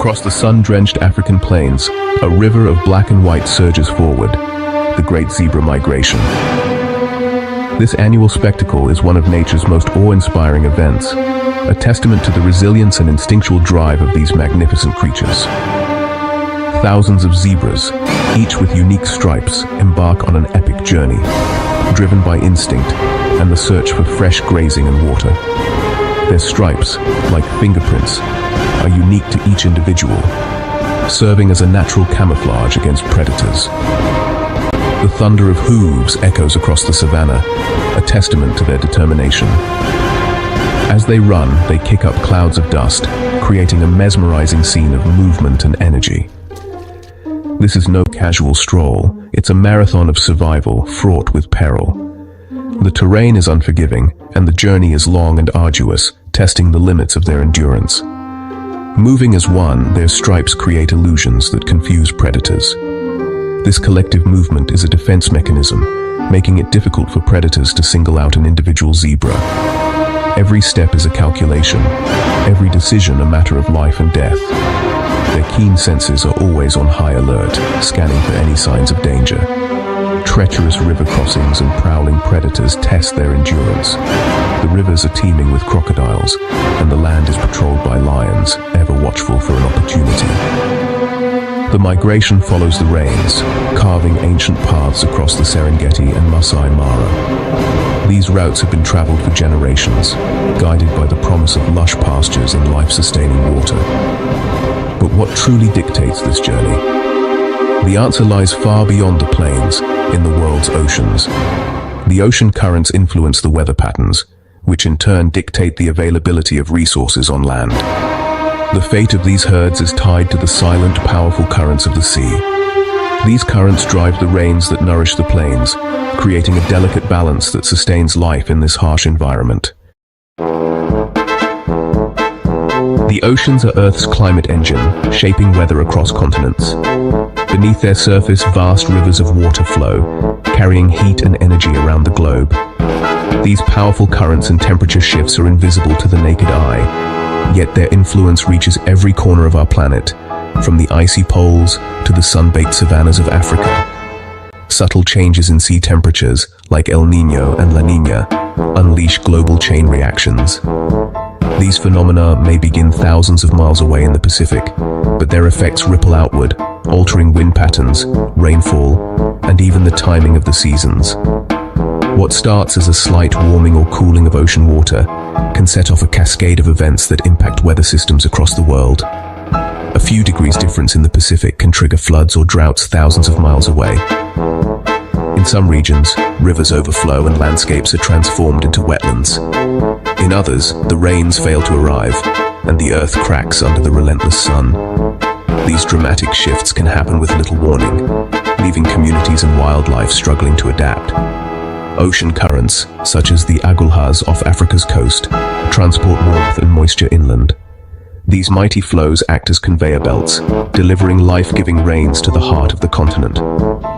Across the sun-drenched African plains, a river of black and white surges forward, the Great Zebra Migration. This annual spectacle is one of nature's most awe-inspiring events, a testament to the resilience and instinctual drive of these magnificent creatures. Thousands of zebras, each with unique stripes, embark on an epic journey, driven by instinct and the search for fresh grazing and water. Their stripes, like fingerprints, are unique to each individual, serving as a natural camouflage against predators. The thunder of hooves echoes across the savanna, a testament to their determination. As they run, they kick up clouds of dust, creating a mesmerizing scene of movement and energy. This is no casual stroll, it's a marathon of survival fraught with peril. The terrain is unforgiving, and the journey is long and arduous, testing the limits of their endurance. Moving as one, their stripes create illusions that confuse predators. This collective movement is a defense mechanism, making it difficult for predators to single out an individual zebra. Every step is a calculation, every decision a matter of life and death. Their keen senses are always on high alert, scanning for any signs of danger. Treacherous river crossings and prowling predators test their endurance. The rivers are teeming with crocodiles, and the land is patrolled by lions, ever watchful for an opportunity. The migration follows the rains, carving ancient paths across the Serengeti and Masai Mara. These routes have been traveled for generations, guided by the promise of lush pastures and life-sustaining water. But what truly dictates this journey? The answer lies far beyond the plains, in the world's oceans. The ocean currents influence the weather patterns, which in turn dictate the availability of resources on land. The fate of these herds is tied to the silent, powerful currents of the sea. These currents drive the rains that nourish the plains, creating a delicate balance that sustains life in this harsh environment. The oceans are Earth's climate engine, shaping weather across continents. Beneath their surface, vast rivers of water flow, carrying heat and energy around the globe. These powerful currents and temperature shifts are invisible to the naked eye, yet their influence reaches every corner of our planet, from the icy poles to the sun-baked savannas of Africa. Subtle changes in sea temperatures, like El Niño and La Niña, unleash global chain reactions. These phenomena may begin thousands of miles away in the Pacific, but their effects ripple outward, altering wind patterns, rainfall, and even the timing of the seasons. What starts as a slight warming or cooling of ocean water can set off a cascade of events that impact weather systems across the world. A few degrees difference in the Pacific can trigger floods or droughts thousands of miles away. In some regions, rivers overflow and landscapes are transformed into wetlands. In others, the rains fail to arrive, and the earth cracks under the relentless sun. These dramatic shifts can happen with little warning, leaving communities and wildlife struggling to adapt. Ocean currents, such as the Agulhas off Africa's coast, transport warmth and moisture inland. These mighty flows act as conveyor belts, delivering life-giving rains to the heart of the continent.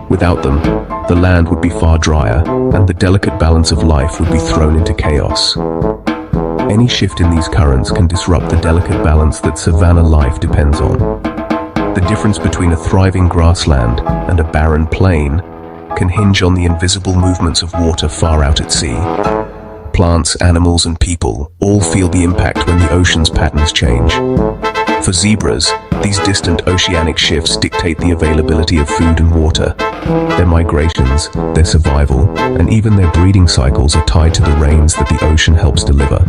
Without them, the land would be far drier, and the delicate balance of life would be thrown into chaos. Any shift in these currents can disrupt the delicate balance that savanna life depends on. The difference between a thriving grassland and a barren plain can hinge on the invisible movements of water far out at sea. Plants, animals, and people all feel the impact when the ocean's patterns change. For zebras, these distant oceanic shifts dictate the availability of food and water. Their migrations, their survival, and even their breeding cycles are tied to the rains that the ocean helps deliver.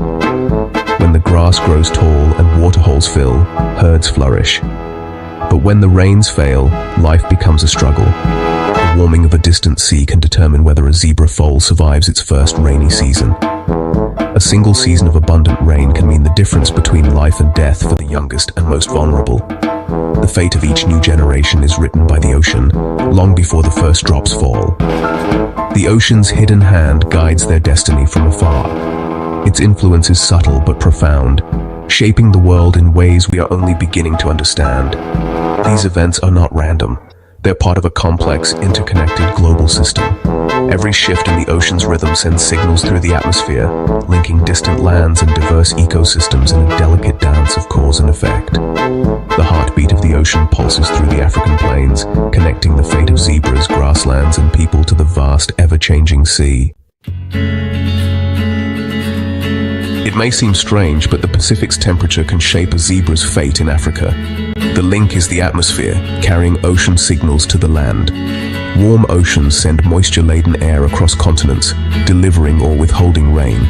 When the grass grows tall and waterholes fill, herds flourish. But when the rains fail, life becomes a struggle. The warming of a distant sea can determine whether a zebra foal survives its first rainy season. A single season of abundant rain can mean the difference between life and death for the youngest and most vulnerable. The fate of each new generation is written by the ocean, long before the first drops fall. The ocean's hidden hand guides their destiny from afar. Its influence is subtle but profound, shaping the world in ways we are only beginning to understand. These events are not random. They're part of a complex, interconnected global system. Every shift in the ocean's rhythm sends signals through the atmosphere, linking distant lands and diverse ecosystems in a delicate dance of cause and effect. The heartbeat of the ocean pulses through the African plains, connecting the fate of zebras, grasslands, and people to the vast, ever-changing sea. It may seem strange, but the Pacific's temperature can shape a zebra's fate in Africa. The link is the atmosphere, carrying ocean signals to the land. Warm oceans send moisture-laden air across continents, delivering or withholding rain.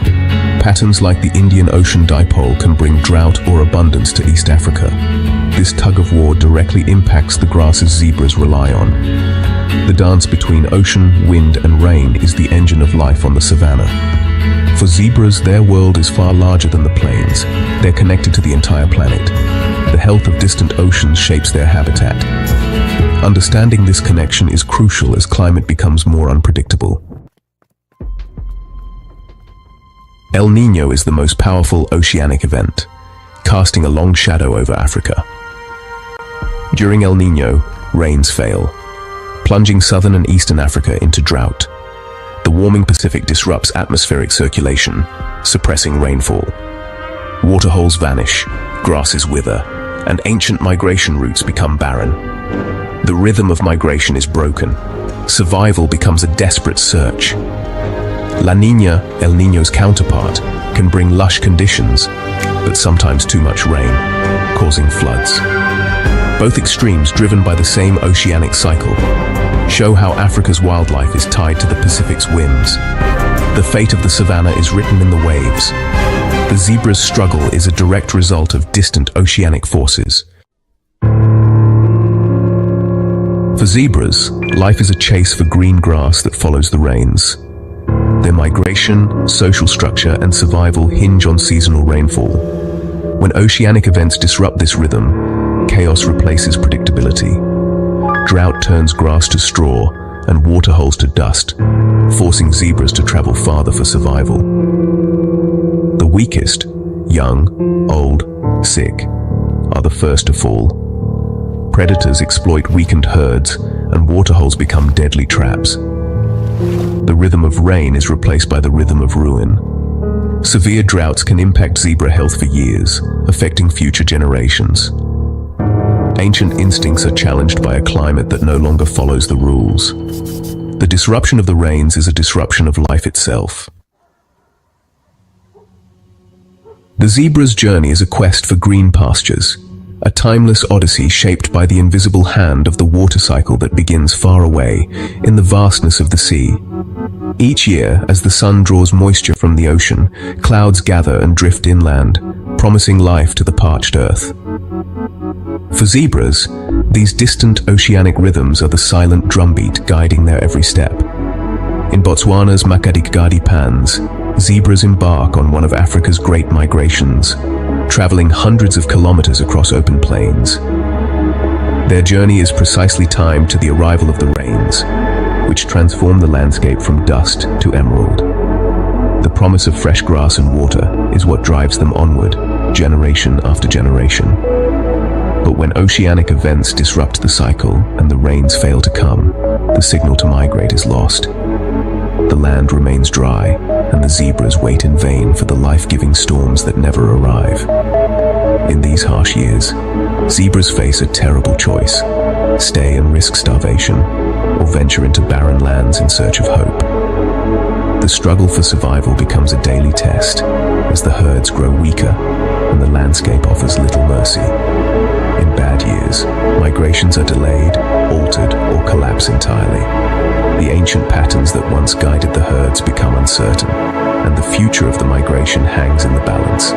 Patterns like the Indian Ocean dipole can bring drought or abundance to East Africa. This tug-of-war directly impacts the grasses zebras rely on. The dance between ocean, wind, and rain is the engine of life on the savanna. For zebras, their world is far larger than the plains. They're connected to the entire planet. The health of distant oceans shapes their habitat. Understanding this connection is crucial as climate becomes more unpredictable. El Niño is the most powerful oceanic event, casting a long shadow over Africa. During El Niño, rains fail, plunging southern and eastern Africa into drought. The warming Pacific disrupts atmospheric circulation, suppressing rainfall. Waterholes vanish, grasses wither, and ancient migration routes become barren. The rhythm of migration is broken. Survival becomes a desperate search. La Niña, El Niño's counterpart, can bring lush conditions, but sometimes too much rain, causing floods. Both extremes, driven by the same oceanic cycle, show how Africa's wildlife is tied to the Pacific's whims. The fate of the savanna is written in the waves. The zebra's struggle is a direct result of distant oceanic forces. For zebras, life is a chase for green grass that follows the rains. Their migration, social structure, and survival hinge on seasonal rainfall. When oceanic events disrupt this rhythm, chaos replaces predictability. Drought turns grass to straw and waterholes to dust, forcing zebras to travel farther for survival. The weakest, young, old, sick, are the first to fall. Predators exploit weakened herds, and waterholes become deadly traps. The rhythm of rain is replaced by the rhythm of ruin. Severe droughts can impact zebra health for years, affecting future generations. Ancient instincts are challenged by a climate that no longer follows the rules. The disruption of the rains is a disruption of life itself. The zebra's journey is a quest for green pastures, a timeless odyssey shaped by the invisible hand of the water cycle that begins far away in the vastness of the sea. Each year, as the sun draws moisture from the ocean, clouds gather and drift inland, promising life to the parched earth. For zebras, these distant oceanic rhythms are the silent drumbeat guiding their every step. In Botswana's Makgadikgadi Pans, zebras embark on one of Africa's great migrations, traveling hundreds of kilometers across open plains. Their journey is precisely timed to the arrival of the rains, which transform the landscape from dust to emerald. The promise of fresh grass and water is what drives them onward, generation after generation. But when oceanic events disrupt the cycle and the rains fail to come, the signal to migrate is lost. The land remains dry, and the zebras wait in vain for the life-giving storms that never arrive. In these harsh years, zebras face a terrible choice: stay and risk starvation, or venture into barren lands in search of hope. The struggle for survival becomes a daily test as the herds grow weaker and the landscape offers little mercy. In bad years, migrations are delayed, altered, or collapse entirely. The ancient patterns that once guided the herds become uncertain, and the future of the migration hangs in the balance.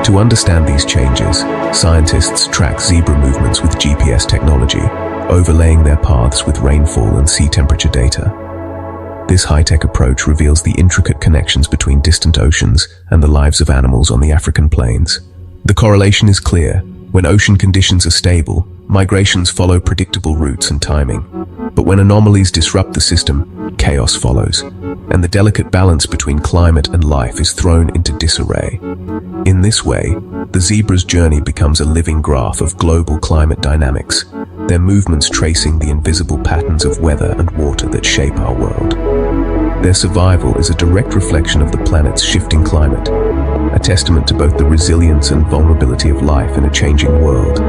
To understand these changes, scientists track zebra movements with GPS technology, overlaying their paths with rainfall and sea temperature data. This high-tech approach reveals the intricate connections between distant oceans and the lives of animals on the African plains. The correlation is clear. When ocean conditions are stable, migrations follow predictable routes and timing. But when anomalies disrupt the system, chaos follows, and the delicate balance between climate and life is thrown into disarray. In this way, the zebra's journey becomes a living graph of global climate dynamics, their movements tracing the invisible patterns of weather and water that shape our world. Their survival is a direct reflection of the planet's shifting climate, a testament to both the resilience and vulnerability of life in a changing world.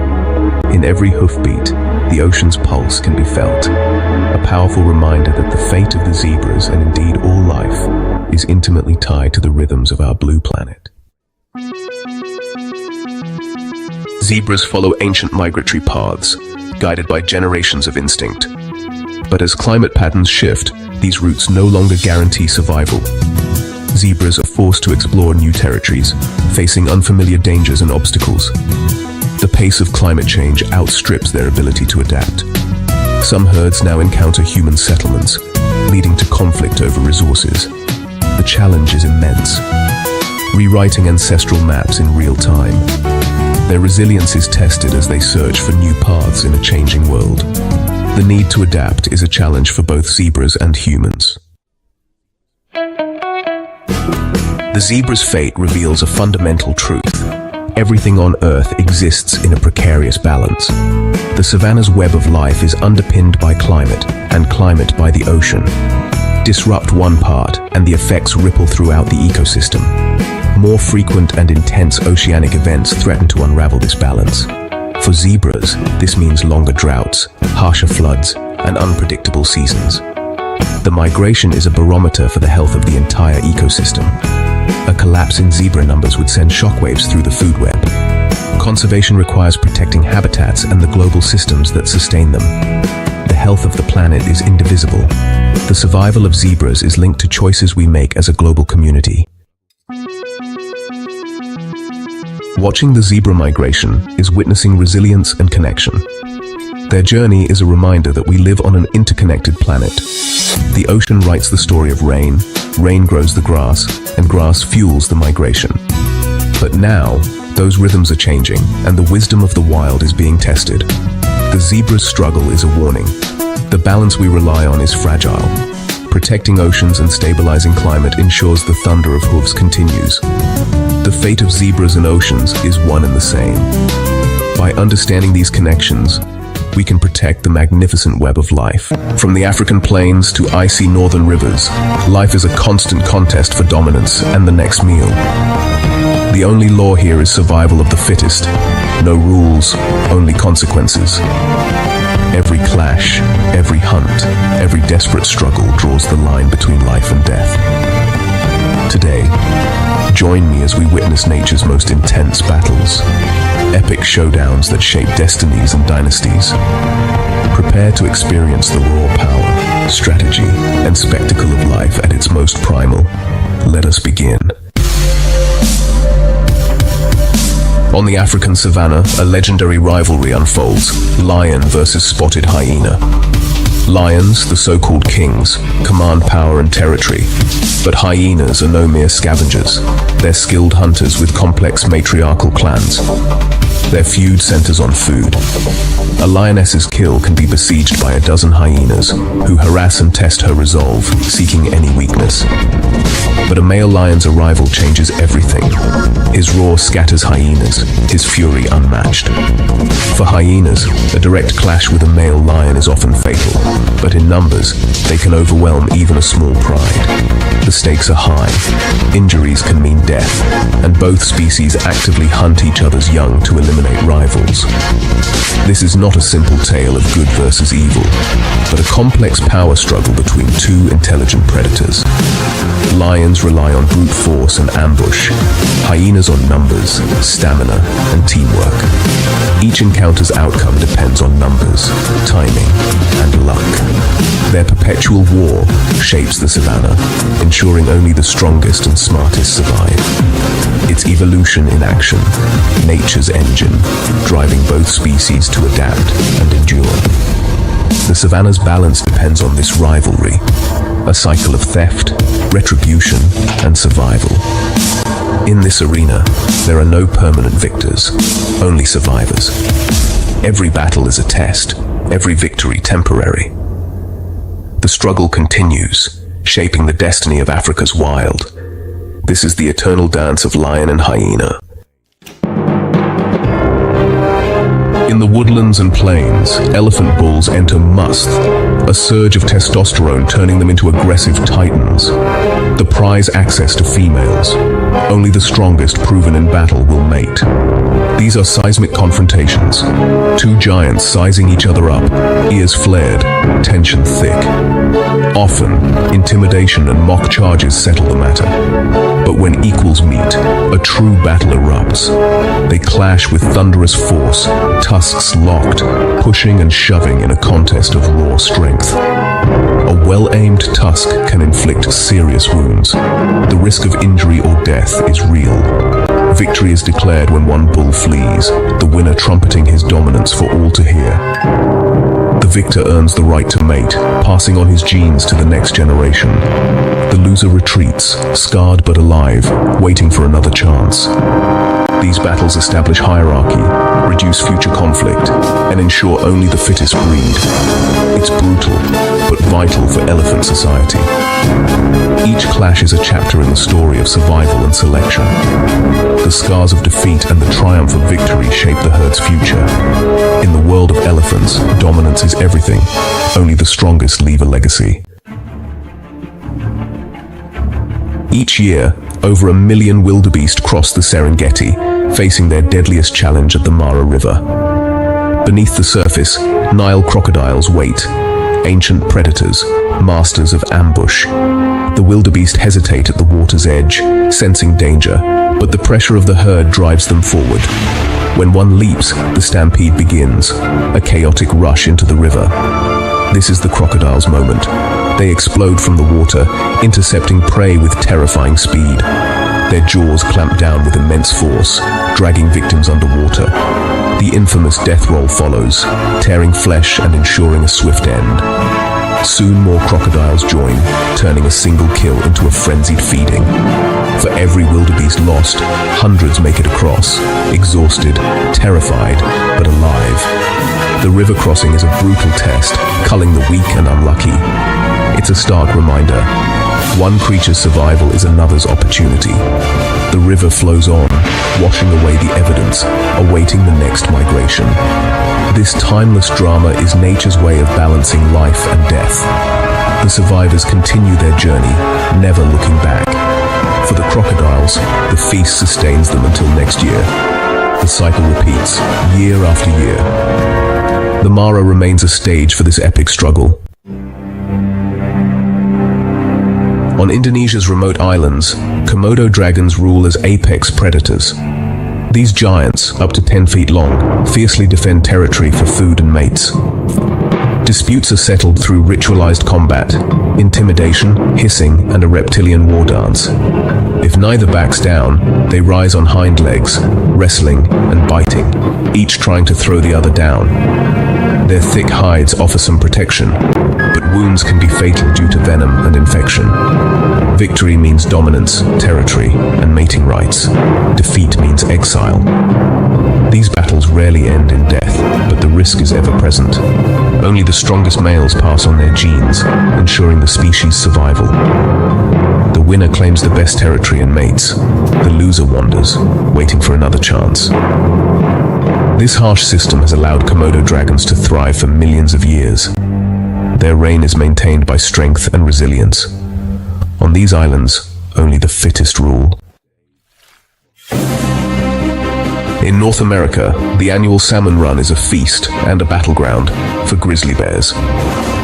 In every hoofbeat, the ocean's pulse can be felt, a powerful reminder that the fate of the zebras, and indeed all life, is intimately tied to the rhythms of our blue planet. Zebras follow ancient migratory paths, guided by generations of instinct. But as climate patterns shift, these routes no longer guarantee survival. Zebras are forced to explore new territories, facing unfamiliar dangers and obstacles. The pace of climate change outstrips their ability to adapt. Some herds now encounter human settlements, leading to conflict over resources. The challenge is immense, rewriting ancestral maps in real time. Their resilience is tested as they search for new paths in a changing world. The need to adapt is a challenge for both zebras and humans. The zebra's fate reveals a fundamental truth. Everything on Earth exists in a precarious balance. The savanna's web of life is underpinned by climate, and climate by the ocean. Disrupt one part, and the effects ripple throughout the ecosystem. More frequent and intense oceanic events threaten to unravel this balance. For zebras, this means longer droughts, harsher floods, and unpredictable seasons. The migration is a barometer for the health of the entire ecosystem. A collapse in zebra numbers would send shockwaves through the food web. Conservation requires protecting habitats and the global systems that sustain them. The health of the planet is indivisible. The survival of zebras is linked to choices we make as a global community. Watching the zebra migration is witnessing resilience and connection. Their journey is a reminder that we live on an interconnected planet. The ocean writes the story of rain, rain grows the grass, and grass fuels the migration. But now, those rhythms are changing, and the wisdom of the wild is being tested. The zebra's struggle is a warning. The balance we rely on is fragile. Protecting oceans and stabilizing climate ensures the thunder of hooves continues. The fate of zebras and oceans is one and the same. By understanding these connections, we can protect the magnificent web of life. From the African plains to icy northern rivers, life is a constant contest for dominance and the next meal. The only law here is survival of the fittest. No rules, only consequences. Every clash, every hunt, every desperate struggle draws the line between life and death. Today, join me as we witness nature's most intense battles, epic showdowns that shape destinies and dynasties. Prepare to experience the raw power, strategy, and spectacle of life at its most primal. Let us begin. On the African savanna, a legendary rivalry unfolds: lion versus spotted hyena. Lions, the so-called kings, command power and territory, but hyenas are no mere scavengers. They're skilled hunters with complex matriarchal clans. Their feud centers on food. A lioness's kill can be besieged by a dozen hyenas, who harass and test her resolve, seeking any weakness. But a male lion's arrival changes everything. His roar scatters hyenas, his fury unmatched. For hyenas, a direct clash with a male lion is often fatal, but in numbers, they can overwhelm even a small pride. The stakes are high, injuries can mean death, and both species actively hunt each other's young to eliminate rivals. This is not a simple tale of good versus evil, but a complex power struggle between two intelligent predators. Lions rely on brute force and ambush, hyenas on numbers, stamina, and teamwork. Each encounter's outcome depends on numbers, timing, and luck. Their perpetual war shapes the savanna, ensuring only the strongest and smartest survive. It's evolution in action, nature's engine, driving both species to adapt and endure. The savanna's balance depends on this rivalry, a cycle of theft, retribution, and survival. In this arena, there are no permanent victors, only survivors. Every battle is a test, every victory temporary. The struggle continues, shaping the destiny of Africa's wild. This is the eternal dance of lion and hyena. In the woodlands and plains, elephant bulls enter musth, a surge of testosterone turning them into aggressive titans. The prize access to females. Only the strongest proven in battle will mate. These are seismic confrontations. Two giants sizing each other up, ears flared, tension thick. Often, intimidation and mock charges settle the matter. But when equals meet, a true battle erupts. They clash with thunderous force, tusks locked, pushing and shoving in a contest of raw strength. A well-aimed tusk can inflict serious wounds. The risk of injury or death is real. Victory is declared when one bull flees, the winner trumpeting his dominance for all to hear. The victor earns the right to mate, passing on his genes to the next generation. The loser retreats, scarred but alive, waiting for another chance. These battles establish hierarchy, reduce future conflict, and ensure only the fittest breed. It's brutal, but vital for elephant society. Each clash is a chapter in the story of survival and selection. The scars of defeat and the triumph of victory shape the herd's future. In the world of elephants, dominance is everything. Only the strongest leave a legacy. Each year, over 1 million wildebeest cross the Serengeti, facing their deadliest challenge at the Mara River. Beneath the surface, Nile crocodiles wait, ancient predators, masters of ambush. The wildebeest hesitate at the water's edge, sensing danger, but the pressure of the herd drives them forward. When one leaps, the stampede begins, a chaotic rush into the river. This is the crocodile's moment. They explode from the water, intercepting prey with terrifying speed. Their jaws clamp down with immense force, dragging victims underwater. The infamous death roll follows, tearing flesh and ensuring a swift end. Soon more crocodiles join, turning a single kill into a frenzied feeding. For every wildebeest lost, hundreds make it across, exhausted, terrified, but alive. The river crossing is a brutal test, culling the weak and unlucky. It's a stark reminder. One creature's survival is another's opportunity. The river flows on, washing away the evidence, awaiting the next migration. This timeless drama is nature's way of balancing life and death. The survivors continue their journey, never looking back. For the crocodiles, the feast sustains them until next year. The cycle repeats, year after year. The Mara remains a stage for this epic struggle. On Indonesia's remote islands, Komodo dragons rule as apex predators. These giants, up to 10 feet long, fiercely defend territory for food and mates. Disputes are settled through ritualized combat, intimidation, hissing, and a reptilian war dance. If neither backs down, they rise on hind legs, wrestling and biting, each trying to throw the other down. Their thick hides offer some protection, but wounds can be fatal due to venom and infection. Victory means dominance, territory, and mating rights. Defeat means exile. These battles rarely end in death, but the risk is ever present. Only the strongest males pass on their genes, ensuring the species' survival. The winner claims the best territory and mates. The loser wanders, waiting for another chance. This harsh system has allowed Komodo dragons to thrive for millions of years. Their reign is maintained by strength and resilience. On these islands, only the fittest rule. In North America, the annual salmon run is a feast and a battleground for grizzly bears.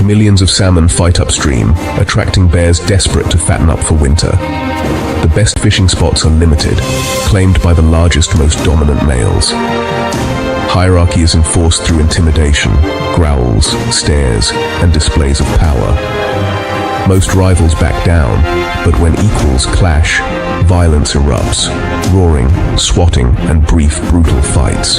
Millions of salmon fight upstream, attracting bears desperate to fatten up for winter. The best fishing spots are limited, claimed by the largest, most dominant males. Hierarchy is enforced through intimidation, growls, stares, and displays of power. Most rivals back down, but when equals clash, violence erupts, roaring, swatting, and brief, brutal fights.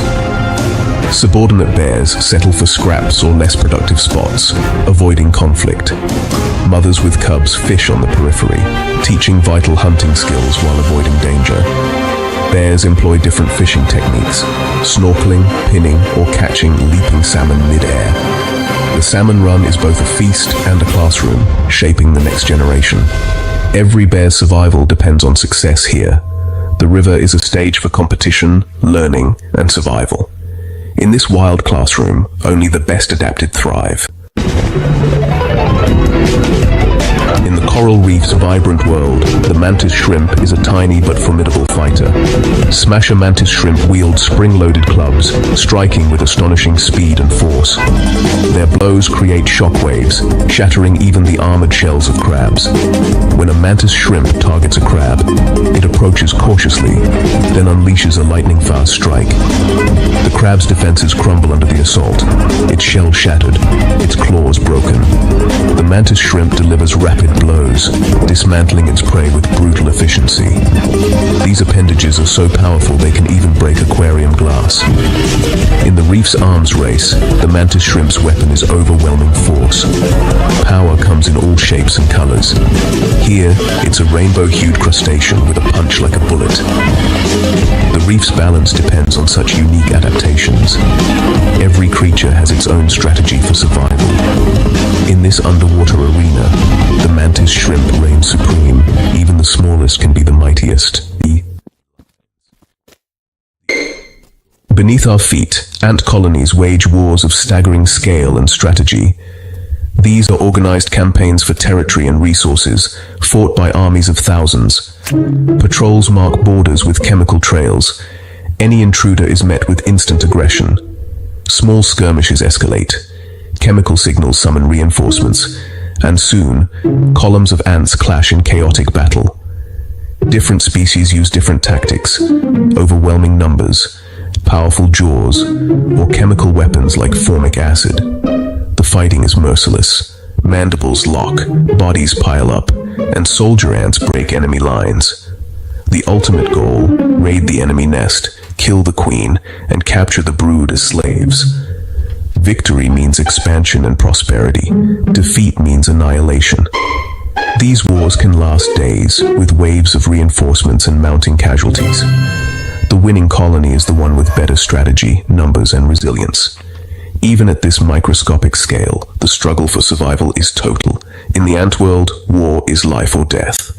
Subordinate bears settle for scraps or less productive spots, avoiding conflict. Mothers with cubs fish on the periphery, teaching vital hunting skills while avoiding danger. Bears employ different fishing techniques, snorkeling, pinning, or catching leaping salmon mid-air. The salmon run is both a feast and a classroom, shaping the next generation. Every bear's survival depends on success here. The river is a stage for competition, learning, and survival. In this wild classroom, only the best adapted thrive. In the coral reef's vibrant world, the mantis shrimp is a tiny but formidable fighter. Smasher mantis shrimp wield spring-loaded clubs, striking with astonishing speed and force. Their blows create shockwaves, shattering even the armored shells of crabs. When a mantis shrimp targets a crab, it approaches cautiously, then unleashes a lightning-fast strike. The crab's defenses crumble under the assault, its shell shattered, its claws broken. The mantis shrimp delivers rapid blows, dismantling its prey with brutal efficiency. These appendages are so powerful they can even break aquarium glass. In the reef's arms race, the mantis shrimp's weapon is overwhelming force. Power comes in all shapes and colors. Here, it's a rainbow-hued crustacean with a punch like a bullet. The reef's balance depends on such unique adaptations. Every creature has its own strategy for survival. In this underwater arena, the mantis shrimp reigns supreme. Even the smallest can be the mightiest. Beneath our feet, ant colonies wage wars of staggering scale and strategy. These are organized campaigns for territory and resources, fought by armies of thousands. Patrols mark borders with chemical trails. Any intruder is met with instant aggression. Small skirmishes escalate. Chemical signals summon reinforcements, and soon, columns of ants clash in chaotic battle. Different species use different tactics, overwhelming numbers, powerful jaws, or chemical weapons like formic acid. The fighting is merciless. Mandibles lock, bodies pile up, and soldier ants break enemy lines. The ultimate goal: raid the enemy nest, kill the queen, and capture the brood as slaves. Victory means expansion and prosperity. Defeat means annihilation. These wars can last days, with waves of reinforcements and mounting casualties. The winning colony is the one with better strategy, numbers, and resilience. Even at this microscopic scale, the struggle for survival is total. In the ant world, war is life or death.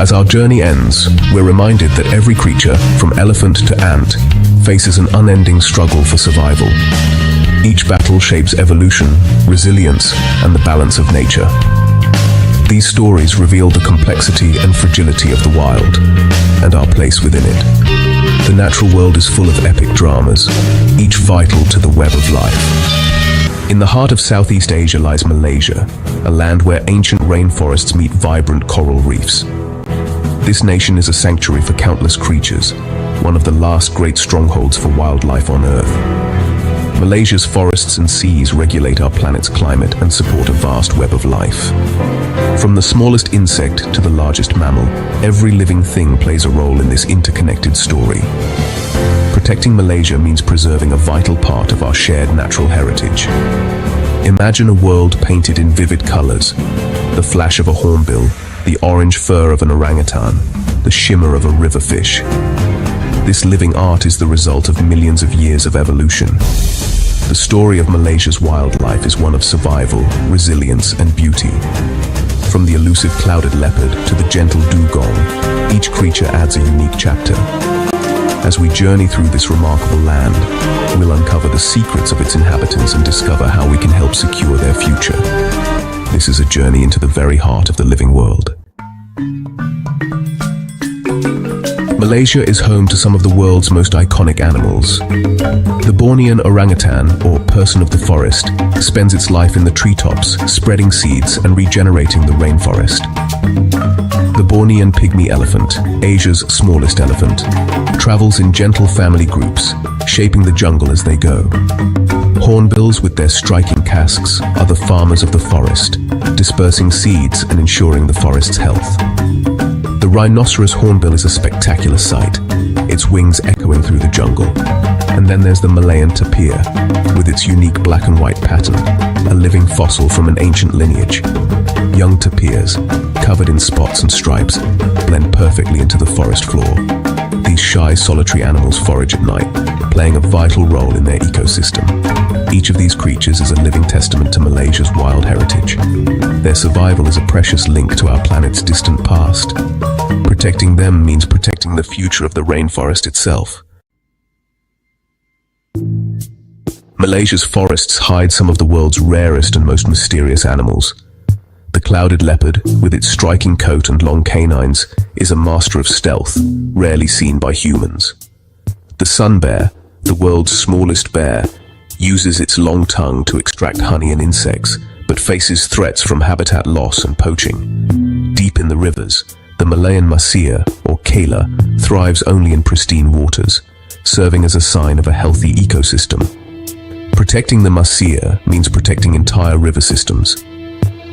As our journey ends, we're reminded that every creature, from elephant to ant, faces an unending struggle for survival. Each battle shapes evolution, resilience, and the balance of nature. These stories reveal the complexity and fragility of the wild, and our place within it. The natural world is full of epic dramas, each vital to the web of life. In the heart of Southeast Asia lies Malaysia, a land where ancient rainforests meet vibrant coral reefs. This nation is a sanctuary for countless creatures, one of the last great strongholds for wildlife on Earth. Malaysia's forests and seas regulate our planet's climate and support a vast web of life. From the smallest insect to the largest mammal, every living thing plays a role in this interconnected story. Protecting Malaysia means preserving a vital part of our shared natural heritage. Imagine a world painted in vivid colors: the flash of a hornbill, the orange fur of an orangutan, the shimmer of a river fish. This living art is the result of millions of years of evolution. The story of Malaysia's wildlife is one of survival, resilience, and beauty. From the elusive clouded leopard to the gentle dugong, each creature adds a unique chapter. As we journey through this remarkable land, we'll uncover the secrets of its inhabitants and discover how we can help secure their future. This is a journey into the very heart of the living world. Malaysia is home to some of the world's most iconic animals. The Bornean orangutan, or person of the forest, spends its life in the treetops, spreading seeds and regenerating the rainforest. The Bornean pygmy elephant, Asia's smallest elephant, travels in gentle family groups, shaping the jungle as they go. Hornbills, with their striking casques, are the farmers of the forest, dispersing seeds and ensuring the forest's health. The rhinoceros hornbill is a spectacular sight, its wings echoing through the jungle. And then there's the Malayan tapir, with its unique black and white pattern, a living fossil from an ancient lineage. Young tapirs, covered in spots and stripes, blend perfectly into the forest floor. These shy, solitary animals forage at night, playing a vital role in their ecosystem. Each of these creatures is a living testament to Malaysia's wild heritage. Their survival is a precious link to our planet's distant past. Protecting them means protecting the future of the rainforest itself. Malaysia's forests hide some of the world's rarest and most mysterious animals. The clouded leopard, with its striking coat and long canines, is a master of stealth, rarely seen by humans. The sun bear, the world's smallest bear, uses its long tongue to extract honey and insects, but faces threats from habitat loss and poaching. Deep in the rivers, the Malayan mahsia, or kela, thrives only in pristine waters, serving as a sign of a healthy ecosystem. Protecting the mahsia means protecting entire river systems.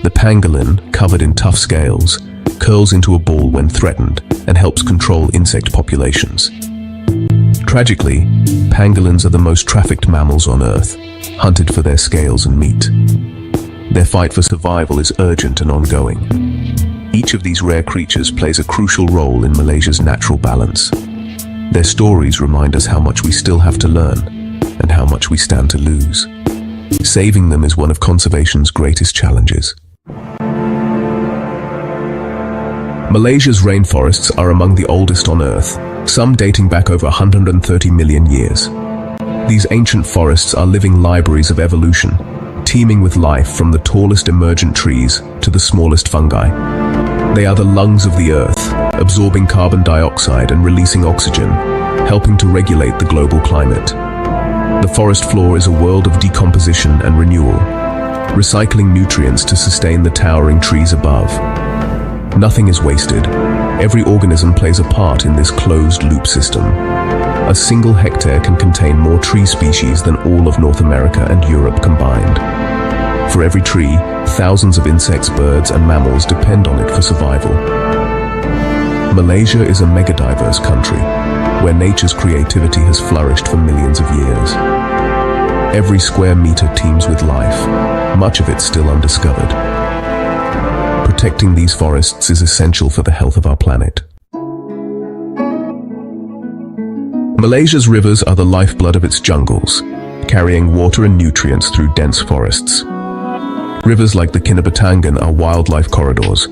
The pangolin, covered in tough scales, curls into a ball when threatened and helps control insect populations. Tragically, pangolins are the most trafficked mammals on Earth, hunted for their scales and meat. Their fight for survival is urgent and ongoing. Each of these rare creatures plays a crucial role in Malaysia's natural balance. Their stories remind us how much we still have to learn and how much we stand to lose. Saving them is one of conservation's greatest challenges. Malaysia's rainforests are among the oldest on Earth, some dating back over 130 million years. These ancient forests are living libraries of evolution, teeming with life from the tallest emergent trees to the smallest fungi. They are the lungs of the Earth, absorbing carbon dioxide and releasing oxygen, helping to regulate the global climate. The forest floor is a world of decomposition and renewal, recycling nutrients to sustain the towering trees above. Nothing is wasted. Every organism plays a part in this closed-loop system. A single hectare can contain more tree species than all of North America and Europe combined. For every tree, thousands of insects, birds, and mammals depend on it for survival. Malaysia is a megadiverse country, where nature's creativity has flourished for millions of years. Every square meter teems with life, much of it still undiscovered. Protecting these forests is essential for the health of our planet. Malaysia's rivers are the lifeblood of its jungles, carrying water and nutrients through dense forests. Rivers like the Kinabatangan are wildlife corridors,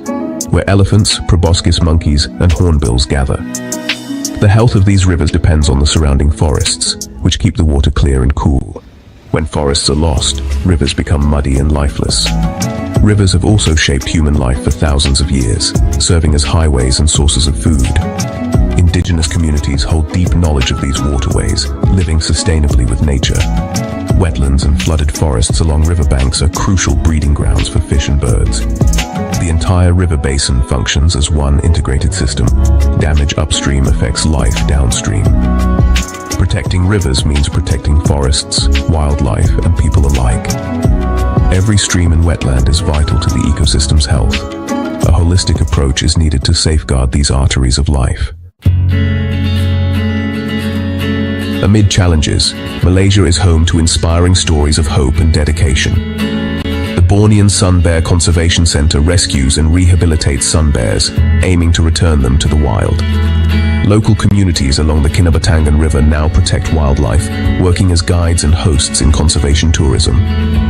where elephants, proboscis monkeys, and hornbills gather. The health of these rivers depends on the surrounding forests, which keep the water clear and cool. When forests are lost, rivers become muddy and lifeless. Rivers have also shaped human life for thousands of years, serving as highways and sources of food. Indigenous communities hold deep knowledge of these waterways, living sustainably with nature. Wetlands and flooded forests along riverbanks are crucial breeding grounds for fish and birds. The entire river basin functions as one integrated system. Damage upstream affects life downstream. Protecting rivers means protecting forests, wildlife, and people alike. Every stream and wetland is vital to the ecosystem's health. A holistic approach is needed to safeguard these arteries of life. Amid challenges, Malaysia is home to inspiring stories of hope and dedication. The Bornean Sun Bear Conservation Center rescues and rehabilitates sun bears, aiming to return them to the wild. Local communities along the Kinabatangan River now protect wildlife, working as guides and hosts in conservation tourism.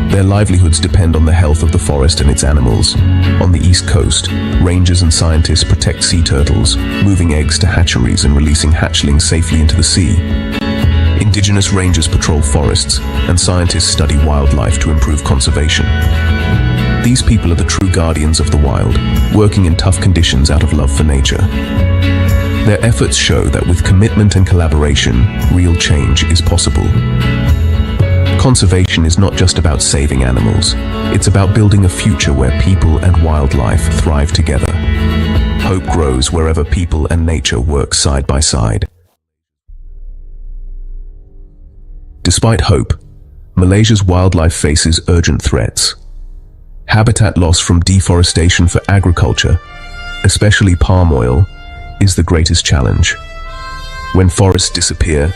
Their livelihoods depend on the health of the forest and its animals. On the east coast, rangers and scientists protect sea turtles, moving eggs to hatcheries and releasing hatchlings safely into the sea. Indigenous rangers patrol forests, and scientists study wildlife to improve conservation. These people are the true guardians of the wild, working in tough conditions out of love for nature. Their efforts show that with commitment and collaboration, real change is possible. Conservation is not just about saving animals, it's about building a future where people and wildlife thrive together. Hope grows wherever people and nature work side by side. Despite hope, Malaysia's wildlife faces urgent threats. Habitat loss from deforestation for agriculture, especially palm oil, is the greatest challenge. When forests disappear,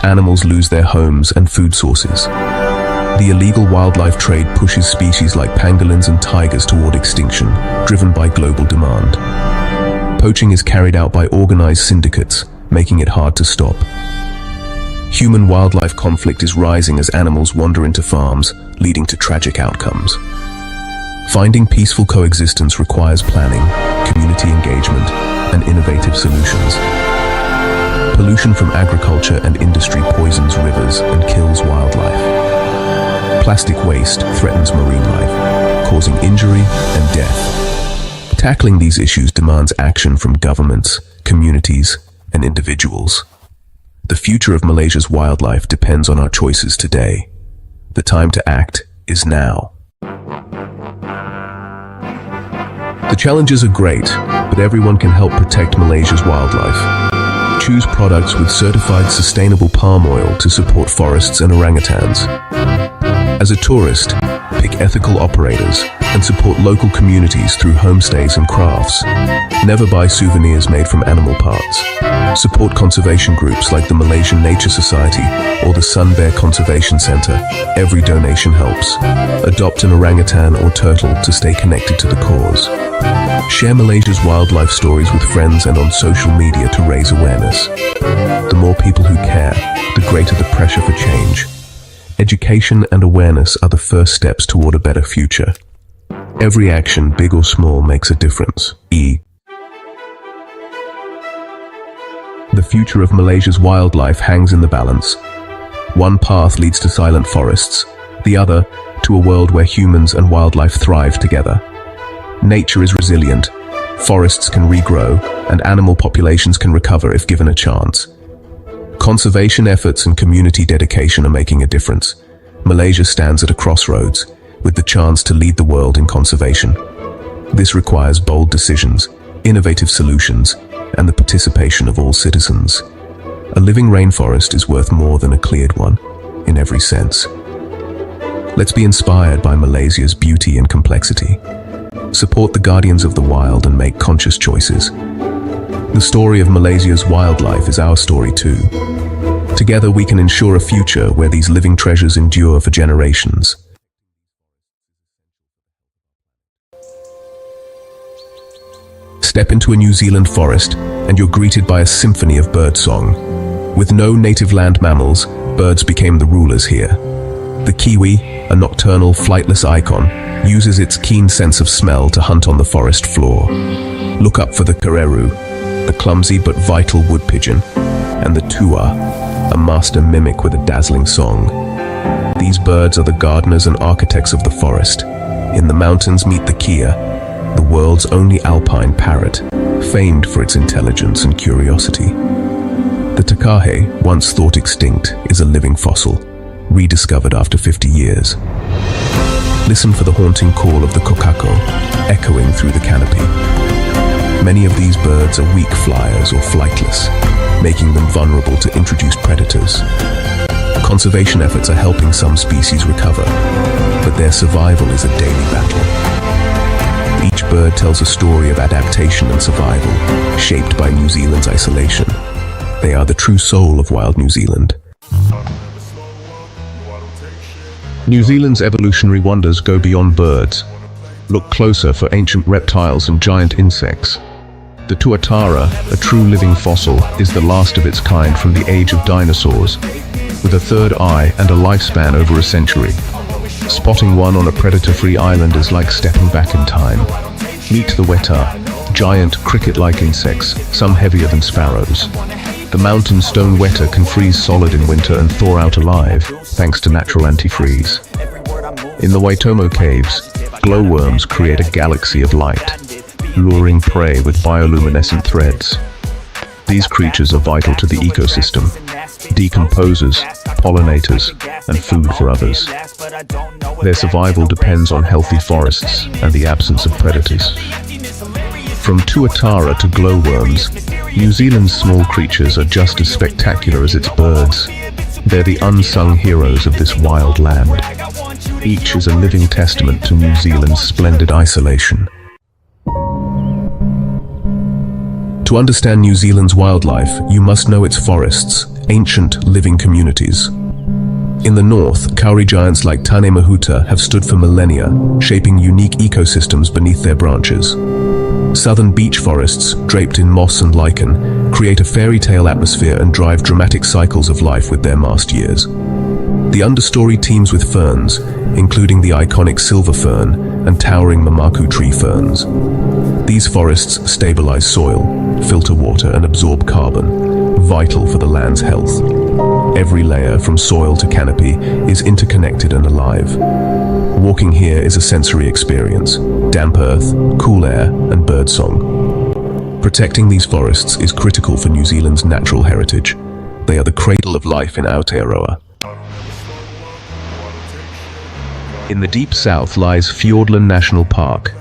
animals lose their homes and food sources. The illegal wildlife trade pushes species like pangolins and tigers toward extinction, driven by global demand. Poaching is carried out by organized syndicates, making it hard to stop. Human-wildlife conflict is rising as animals wander into farms, leading to tragic outcomes. Finding peaceful coexistence requires planning, community engagement, and innovative solutions. Pollution from agriculture and industry poisons rivers and kills wildlife. Plastic waste threatens marine life, causing injury and death. Tackling these issues demands action from governments, communities, and individuals. The future of Malaysia's wildlife depends on our choices today. The time to act is now. The challenges are great, but everyone can help protect Malaysia's wildlife. Choose products with certified sustainable palm oil to support forests and orangutans. As a tourist, pick ethical operators and support local communities through homestays and crafts. Never buy souvenirs made from animal parts. Support conservation groups like the Malaysian Nature Society or the Sun Bear Conservation Center. Every donation helps. Adopt an orangutan or turtle to stay connected to the cause. Share Malaysia's wildlife stories with friends and on social media to raise awareness. The more people who care, the greater the pressure for change. Education and awareness are the first steps toward a better future. Every action, big or small, makes a difference. The future of Malaysia's wildlife hangs in the balance. One path leads to silent forests, the other to a world where humans and wildlife thrive together. Nature is resilient, forests can regrow, and animal populations can recover if given a chance. Conservation efforts and community dedication are making a difference. Malaysia stands at a crossroads, with the chance to lead the world in conservation. This requires bold decisions, innovative solutions, and the participation of all citizens. A living rainforest is worth more than a cleared one, in every sense. Let's be inspired by Malaysia's beauty and complexity. Support the guardians of the wild and make conscious choices. The story of Malaysia's wildlife is our story too. Together we can ensure a future where these living treasures endure for generations. Step into a New Zealand forest and you're greeted by a symphony of birdsong. With no native land mammals, birds became the rulers here. The kiwi, a nocturnal, flightless icon, uses its keen sense of smell to hunt on the forest floor. Look up for the kereru, the clumsy but vital wood pigeon, and the tua, a master mimic with a dazzling song. These birds are the gardeners and architects of the forest. In the mountains meet the kea, the world's only alpine parrot, famed for its intelligence and curiosity. The takahe, once thought extinct, is a living fossil, rediscovered after 50 years. Listen for the haunting call of the kokako, echoing through the canopy. Many of these birds are weak flyers or flightless, making them vulnerable to introduced predators. Conservation efforts are helping some species recover, but their survival is a daily battle. Each bird tells a story of adaptation and survival, shaped by New Zealand's isolation. They are the true soul of wild New Zealand. New Zealand's evolutionary wonders go beyond birds. Look closer for ancient reptiles and giant insects. The tuatara, a true living fossil, is the last of its kind from the age of dinosaurs, with a third eye and a lifespan over a century. Spotting one on a predator-free island is like stepping back in time. Meet the weta, giant cricket-like insects, some heavier than sparrows. The mountain stone weta can freeze solid in winter and thaw out alive, thanks to natural antifreeze. In the Waitomo caves, glowworms create a galaxy of light, luring prey with bioluminescent threads. These creatures are vital to the ecosystem, decomposers, pollinators, and food for others. Their survival depends on healthy forests and the absence of predators. From tuatara to glowworms, New Zealand's small creatures are just as spectacular as its birds. They're the unsung heroes of this wild land. Each is a living testament to New Zealand's splendid isolation. To understand New Zealand's wildlife, you must know its forests, ancient living communities. In the north, kauri giants like Tane Mahuta have stood for millennia, shaping unique ecosystems beneath their branches. Southern beech forests, draped in moss and lichen, create a fairy tale atmosphere and drive dramatic cycles of life with their mast years. The understory teems with ferns, including the iconic silver fern and towering mamaku tree ferns. These forests stabilize soil, filter water, and absorb carbon, vital for the land's health. Every layer, from soil to canopy, is interconnected and alive. Walking here is a sensory experience: damp earth, cool air, and birdsong. Protecting these forests is critical for New Zealand's natural heritage. They are the cradle of life in Aotearoa. In the deep south lies Fiordland National Park,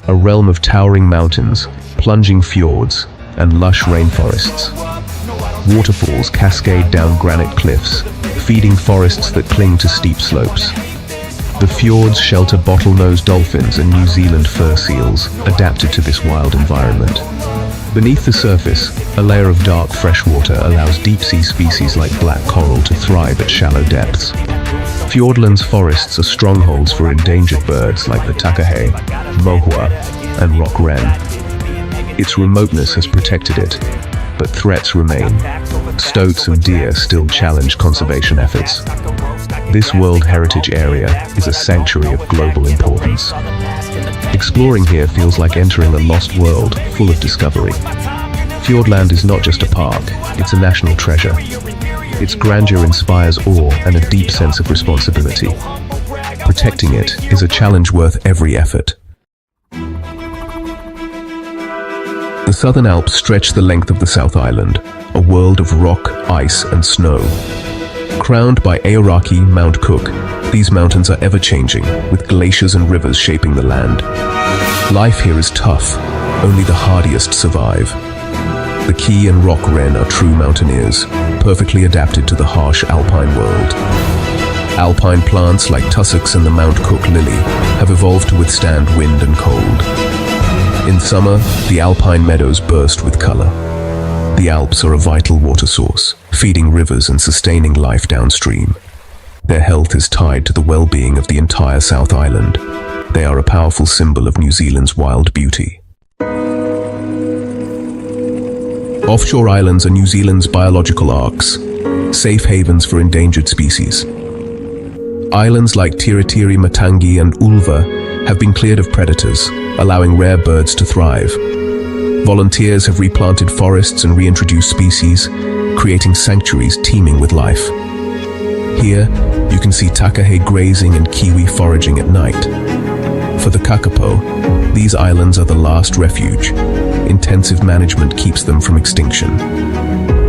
a realm of towering mountains, plunging fjords, and lush rainforests. Waterfalls cascade down granite cliffs, feeding forests that cling to steep slopes. The fjords shelter bottlenose dolphins and New Zealand fur seals, adapted to this wild environment. Beneath the surface, a layer of dark freshwater allows deep-sea species like black coral to thrive at shallow depths. Fiordland's forests are strongholds for endangered birds like the takahe, mohua, and rock wren. Its remoteness has protected it, but threats remain. Stoats and deer still challenge conservation efforts. This World Heritage Area is a sanctuary of global importance. Exploring here feels like entering a lost world full of discovery. Fiordland is not just a park, it's a national treasure. Its grandeur inspires awe and a deep sense of responsibility. Protecting it is a challenge worth every effort. The Southern Alps stretch the length of the South Island, a world of rock, ice, and snow. Crowned by Aoraki, Mount Cook, these mountains are ever-changing, with glaciers and rivers shaping the land. Life here is tough, only the hardiest survive. The key and rock wren are true mountaineers, perfectly adapted to the harsh alpine world. Alpine plants like tussocks and the Mount Cook lily have evolved to withstand wind and cold. In summer, the alpine meadows burst with color. The Alps are a vital water source, feeding rivers and sustaining life downstream. Their health is tied to the well-being of the entire South Island. They are a powerful symbol of New Zealand's wild beauty. Offshore islands are New Zealand's biological arks, safe havens for endangered species. Islands like Tiritiri, Matangi, and Ulva have been cleared of predators, allowing rare birds to thrive. Volunteers have replanted forests and reintroduced species, creating sanctuaries teeming with life. Here, you can see takahe grazing and kiwi foraging at night. For the kakapo, these islands are the last refuge. Intensive management keeps them from extinction.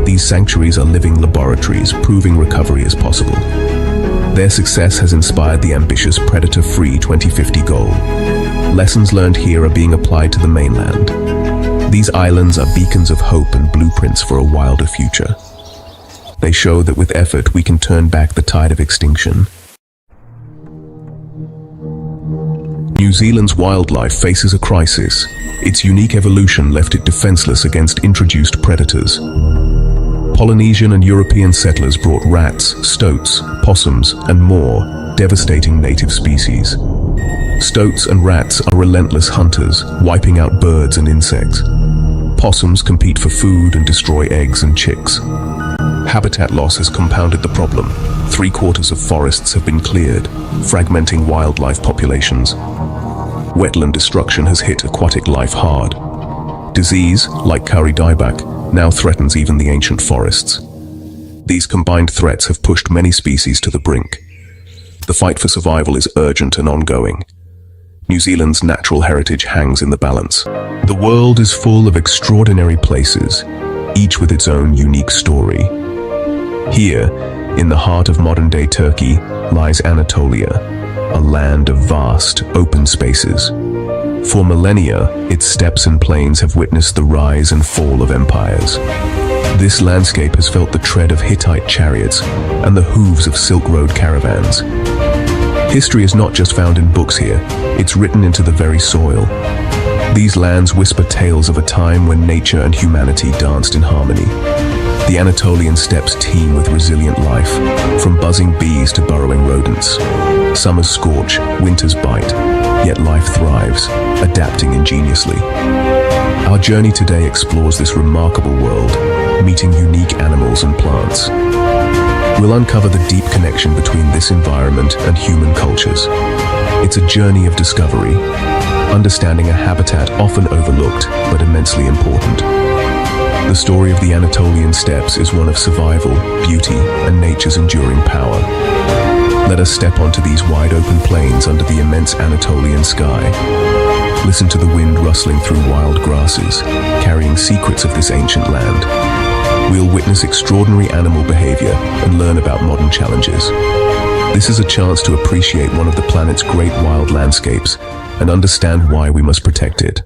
These sanctuaries are living laboratories, proving recovery is possible. Their success has inspired the ambitious Predator-Free 2050 goal. Lessons learned here are being applied to the mainland. These islands are beacons of hope and blueprints for a wilder future. They show that with effort we can turn back the tide of extinction. New Zealand's wildlife faces a crisis. Its unique evolution left it defenseless against introduced predators. Polynesian and European settlers brought rats, stoats, possums, and more, devastating native species. Stoats and rats are relentless hunters, wiping out birds and insects. Possums compete for food and destroy eggs and chicks. Habitat loss has compounded the problem. 3/4 of forests have been cleared, fragmenting wildlife populations. Wetland destruction has hit aquatic life hard. Disease, like Kauri dieback, now threatens even the ancient forests. These combined threats have pushed many species to the brink. The fight for survival is urgent and ongoing. New Zealand's natural heritage hangs in the balance. The world is full of extraordinary places, each with its own unique story. Here, in the heart of modern-day Turkey, lies Anatolia, a land of vast, open spaces. For millennia, its steppes and plains have witnessed the rise and fall of empires. This landscape has felt the tread of Hittite chariots and the hooves of Silk Road caravans. History is not just found in books here, it's written into the very soil. These lands whisper tales of a time when nature and humanity danced in harmony. The Anatolian steppes teem with resilient life, from buzzing bees to burrowing rodents. Summers scorch, winters bite, yet life thrives, adapting ingeniously. Our journey today explores this remarkable world, meeting unique animals and plants. We'll uncover the deep connection between this environment and human cultures. It's a journey of discovery, understanding a habitat often overlooked but immensely important. The story of the Anatolian steppes is one of survival, beauty, and nature's enduring power. Let us step onto these wide-open plains under the immense Anatolian sky. Listen to the wind rustling through wild grasses, carrying secrets of this ancient land. We'll witness extraordinary animal behavior and learn about modern challenges. This is a chance to appreciate one of the planet's great wild landscapes and understand why we must protect it.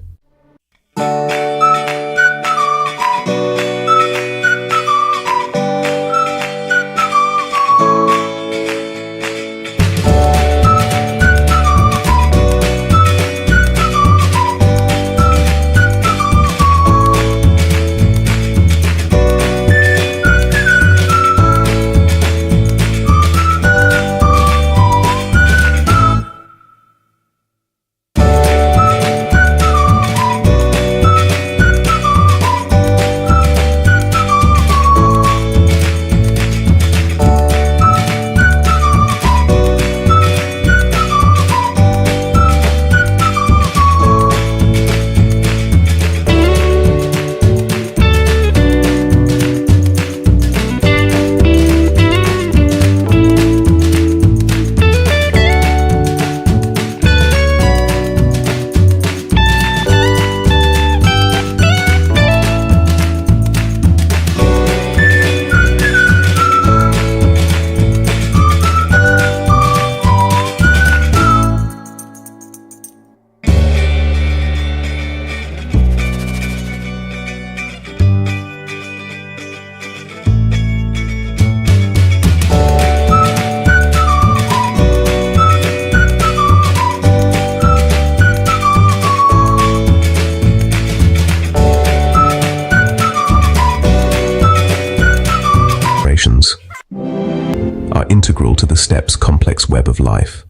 Are integral to the steppe's complex web of life.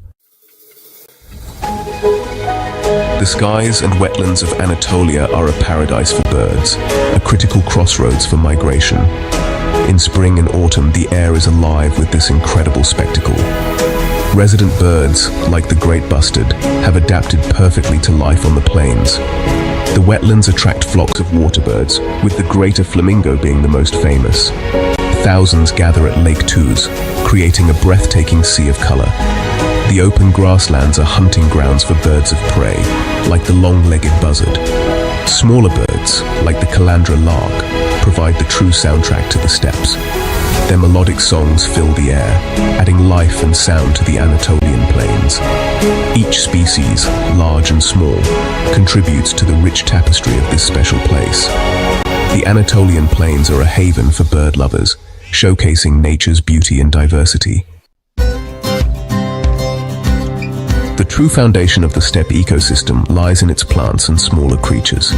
The skies and wetlands of Anatolia are a paradise for birds, a critical crossroads for migration. In spring and autumn, the air is alive with this incredible spectacle. Resident birds, like the great bustard, have adapted perfectly to life on the plains. The wetlands attract flocks of waterbirds, with the greater flamingo being the most famous. Thousands gather at Lake Tuz, creating a breathtaking sea of color. The open grasslands are hunting grounds for birds of prey, like the long-legged buzzard. Smaller birds, like the calandra lark, provide the true soundtrack to the steppes. Their melodic songs fill the air, adding life and sound to the Anatolian plains. Each species, large and small, contributes to the rich tapestry of this special place. The Anatolian plains are a haven for bird lovers, showcasing nature's beauty and diversity. The true foundation of the steppe ecosystem lies in its plants and smaller creatures.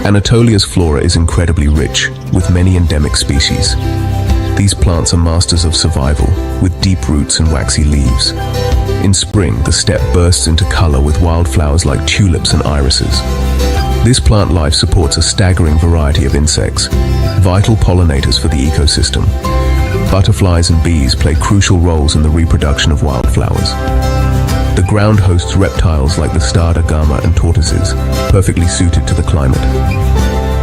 Anatolia's flora is incredibly rich, with many endemic species. These plants are masters of survival, with deep roots and waxy leaves. In spring, the steppe bursts into color with wildflowers like tulips and irises. This plant life supports a staggering variety of insects, vital pollinators for the ecosystem. Butterflies and bees play crucial roles in the reproduction of wildflowers. The ground hosts reptiles like the starter gama and tortoises, perfectly suited to the climate.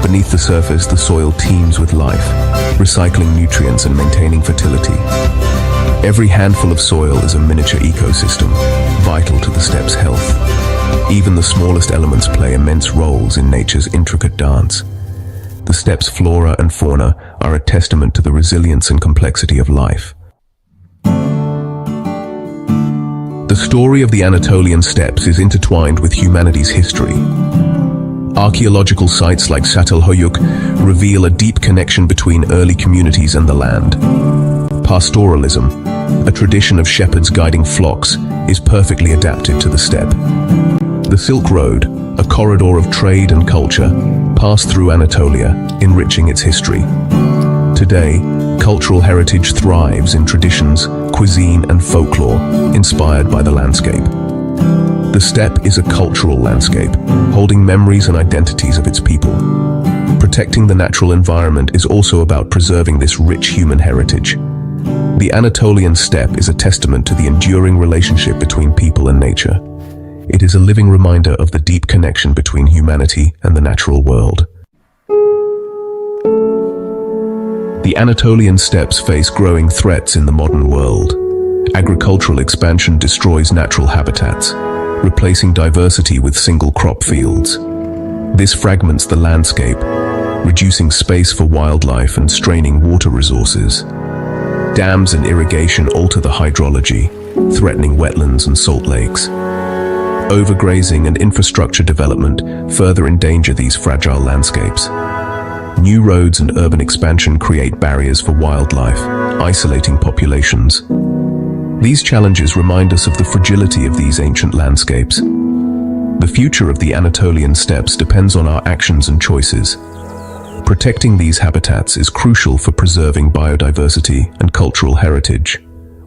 Beneath the surface, the soil teems with life, recycling nutrients and maintaining fertility. Every handful of soil is a miniature ecosystem, vital to the steppe's health. Even the smallest elements play immense roles in nature's intricate dance. The steppe's flora and fauna are a testament to the resilience and complexity of life. The story of the Anatolian steppes is intertwined with humanity's history. Archaeological sites like Çatalhöyük reveal a deep connection between early communities and the land. Pastoralism, a tradition of shepherds guiding flocks, is perfectly adapted to the steppe. The Silk Road, a corridor of trade and culture, passed through Anatolia, enriching its history. Today, cultural heritage thrives in traditions, cuisine, and folklore, inspired by the landscape. The steppe is a cultural landscape, holding memories and identities of its people. Protecting the natural environment is also about preserving this rich human heritage. The Anatolian steppe is a testament to the enduring relationship between people and nature. It is a living reminder of the deep connection between humanity and the natural world. Anatolian steppes face growing threats in the modern world. Agricultural expansion destroys natural habitats, replacing diversity with single crop fields. This fragments the landscape, reducing space for wildlife and straining water resources. Dams and irrigation alter the hydrology, threatening wetlands and salt lakes. Overgrazing and infrastructure development further endanger these fragile landscapes. New roads and urban expansion create barriers for wildlife, isolating populations. These challenges remind us of the fragility of these ancient landscapes. The future of the Anatolian steppes depends on our actions and choices. Protecting these habitats is crucial for preserving biodiversity and cultural heritage.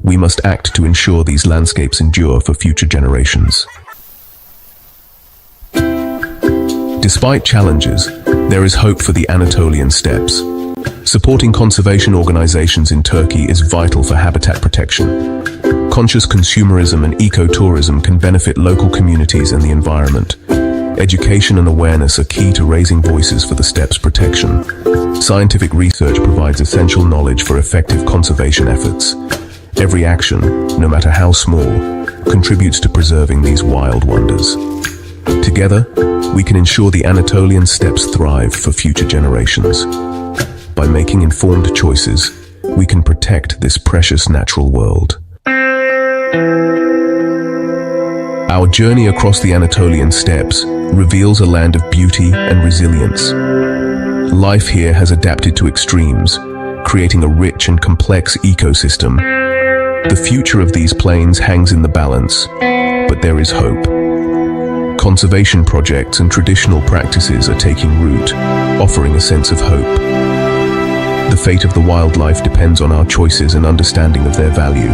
We must act to ensure these landscapes endure for future generations. Despite challenges, there is hope for the Anatolian steppes. Supporting conservation organizations in Turkey is vital for habitat protection. Conscious consumerism and ecotourism can benefit local communities and the environment. Education and awareness are key to raising voices for the steppes' protection. Scientific research provides essential knowledge for effective conservation efforts. Every action, no matter how small, contributes to preserving these wild wonders. Together, we can ensure the Anatolian steppes thrive for future generations. By making informed choices, we can protect this precious natural world. Our journey across the Anatolian steppes reveals a land of beauty and resilience. Life here has adapted to extremes, creating a rich and complex ecosystem. The future of these plains hangs in the balance, but there is hope. Conservation projects and traditional practices are taking root, offering a sense of hope. The fate of the wildlife depends on our choices and understanding of their value.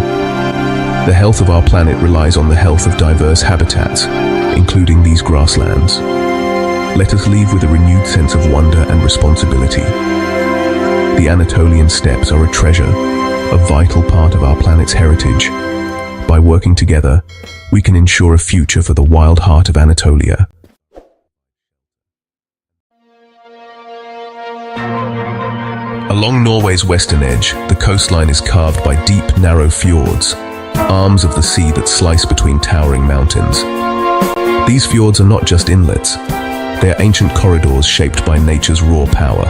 The health of our planet relies on the health of diverse habitats, including these grasslands. Let us leave with a renewed sense of wonder and responsibility. The Anatolian steppes are a treasure, a vital part of our planet's heritage. By working together, we can ensure a future for the wild heart of Anatolia. Along Norway's western edge, the coastline is carved by deep, narrow fjords, arms of the sea that slice between towering mountains. These fjords are not just inlets, they are ancient corridors shaped by nature's raw power,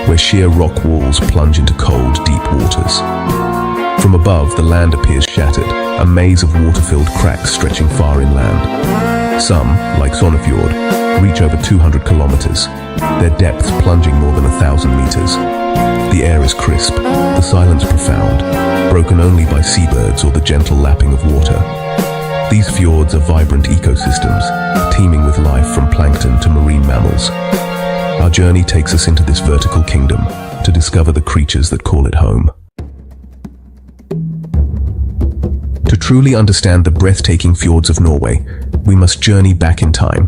where sheer rock walls plunge into cold, deep waters. From above, the land appears shattered, a maze of water-filled cracks stretching far inland. Some, like Sonafjord, reach over 200 kilometers, their depth plunging more than 1,000 meters. The air is crisp, the silence profound, broken only by seabirds or the gentle lapping of water. These fjords are vibrant ecosystems, teeming with life from plankton to marine mammals. Our journey takes us into this vertical kingdom to discover the creatures that call it home. To truly understand the breathtaking fjords of Norway, we must journey back in time.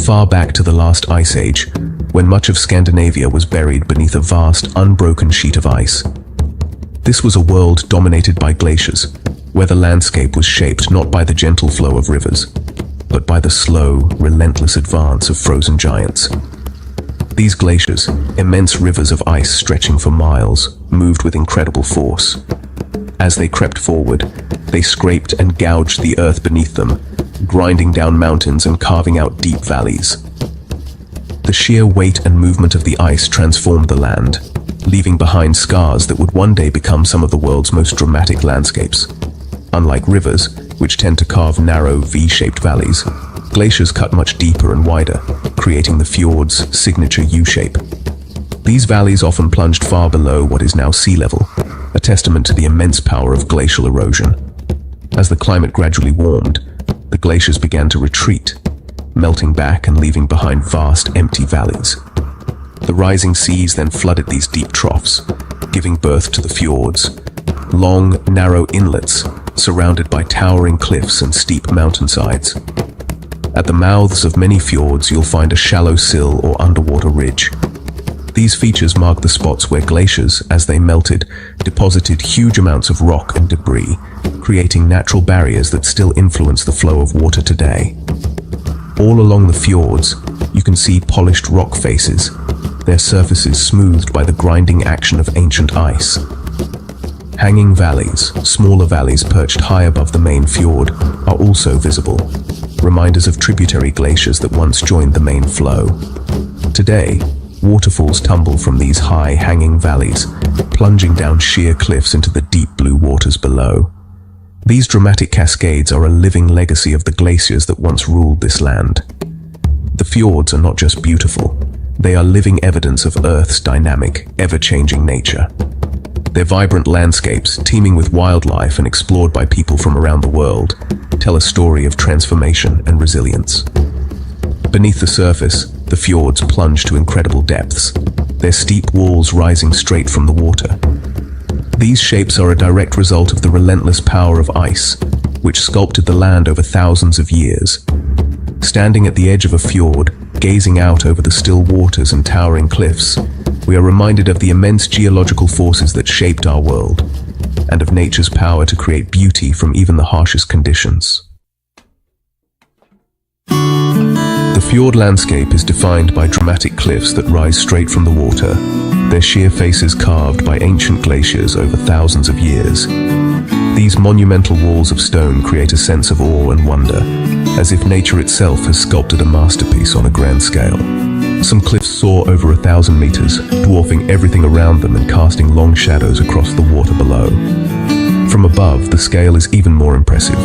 Far back to the last ice age, when much of Scandinavia was buried beneath a vast, unbroken sheet of ice. This was a world dominated by glaciers, where the landscape was shaped not by the gentle flow of rivers, but by the slow, relentless advance of frozen giants. These glaciers, immense rivers of ice stretching for miles, moved with incredible force. As they crept forward, they scraped and gouged the earth beneath them, grinding down mountains and carving out deep valleys. The sheer weight and movement of the ice transformed the land, leaving behind scars that would one day become some of the world's most dramatic landscapes. Unlike rivers, which tend to carve narrow, V-shaped valleys, glaciers cut much deeper and wider, creating the fjord's signature U-shape. These valleys often plunged far below what is now sea level, a testament to the immense power of glacial erosion. As the climate gradually warmed, the glaciers began to retreat, melting back and leaving behind vast, empty valleys. The rising seas then flooded these deep troughs, giving birth to the fjords, long, narrow inlets surrounded by towering cliffs and steep mountainsides. At the mouths of many fjords, you'll find a shallow sill or underwater ridge. These features mark the spots where glaciers, as they melted, deposited huge amounts of rock and debris, creating natural barriers that still influence the flow of water today. All along the fjords, you can see polished rock faces. their surfaces smoothed by the grinding action of ancient ice. Hanging valleys, smaller valleys perched high above the main fjord, are also visible, reminders of tributary glaciers that once joined the main flow. Today, waterfalls tumble from these high, hanging valleys, plunging down sheer cliffs into the deep blue waters below. These dramatic cascades are a living legacy of the glaciers that once ruled this land. The fjords are not just beautiful, they are living evidence of Earth's dynamic, ever-changing nature. Their vibrant landscapes, teeming with wildlife and explored by people from around the world, tell a story of transformation and resilience. Beneath the surface, the fjords plunge to incredible depths, their steep walls rising straight from the water. These shapes are a direct result of the relentless power of ice, which sculpted the land over thousands of years. Standing at the edge of a fjord, gazing out over the still waters and towering cliffs, we are reminded of the immense geological forces that shaped our world, and of nature's power to create beauty from even the harshest conditions. The fjord landscape is defined by dramatic cliffs that rise straight from the water, their sheer faces carved by ancient glaciers over thousands of years. These monumental walls of stone create a sense of awe and wonder, as if nature itself has sculpted a masterpiece on a grand scale. Some cliffs soar over 1,000 meters, dwarfing everything around them and casting long shadows across the water below. From above, the scale is even more impressive,